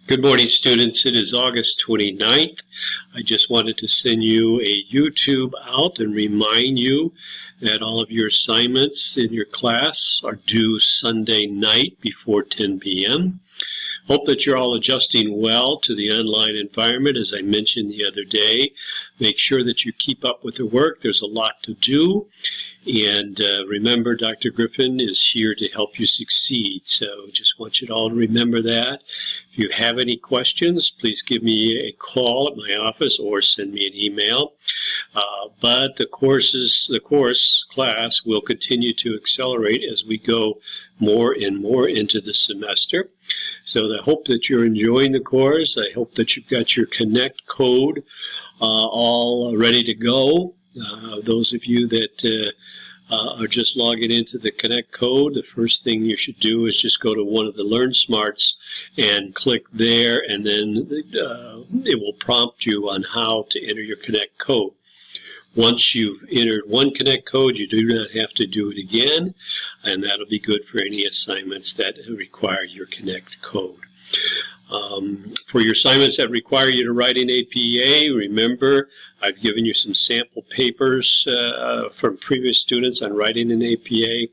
Good morning, students. It is August 29th. I just wanted to send you a YouTube out and remind you that all of your assignments in your class are due Sunday night before 10 p.m. Hope that you're all adjusting well to the online environment. As I mentioned the other day, make sure that you keep up with the work. There's a lot to do. And remember, Dr. Griffin is here to help you succeed. So just want you to all remember that. If you have any questions, please give me a call at my office or send me an email. But the class will continue to accelerate as we go more and more into the semester. So I hope that you're enjoying the course. I hope that you've got your Connect code all ready to go. Those of you that are just logging into the Connect code, the first thing you should do is just go to one of the Learn Smarts and click there, and then it will prompt you on how to enter your Connect code. Once you've entered one Connect code, you do not have to do it again, and that'll be good for any assignments that require your Connect code. For your assignments that require you to write in APA, remember I've given you some sample papers from previous students on writing in APA.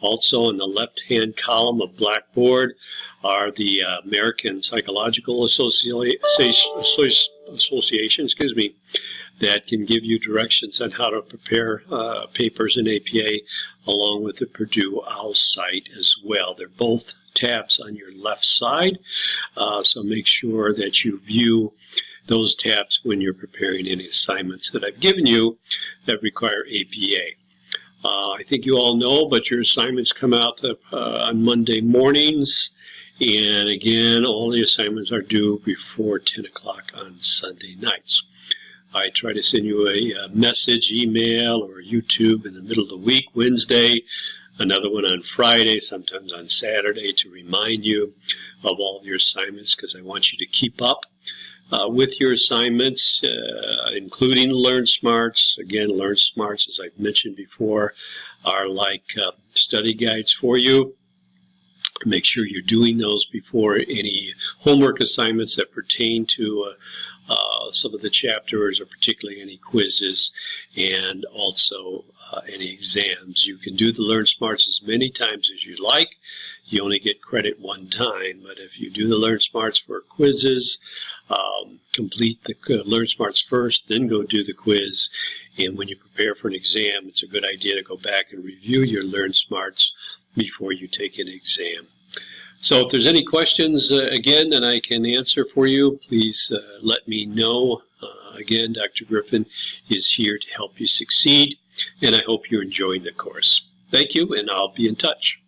Also in the left-hand column of Blackboard are the American Psychological Association, that can give you directions on how to prepare papers in APA, along with the Purdue OWL site as well. They're both tabs on your left side, so make sure that you view those tabs when you're preparing any assignments that I've given you that require APA. I think you all know, but your assignments come out on Monday mornings, and again, all the assignments are due before 10 o'clock on Sunday nights. I try to send you a message, email, or YouTube in the middle of the week, Wednesday, another one on Friday, sometimes on Saturday, to remind you of all of your assignments, because I want you to keep up with your assignments, including Learn Smarts. Again, Learn Smarts, as I've mentioned before, are like study guides for you. Make sure you're doing those before any homework assignments that pertain to some of the chapters, or particularly any quizzes, and also any exams. You can do the Learn Smarts as many times as you like. You only get credit one time, but if you do the Learn Smarts for quizzes, complete the Learn Smarts first, then go do the quiz. And when you prepare for an exam, it's a good idea to go back and review your Learn Smarts before you take an exam. So if there's any questions, again, that I can answer for you, please let me know. Again, Dr. Griffin is here to help you succeed, and I hope you're enjoying the course. Thank you, and I'll be in touch.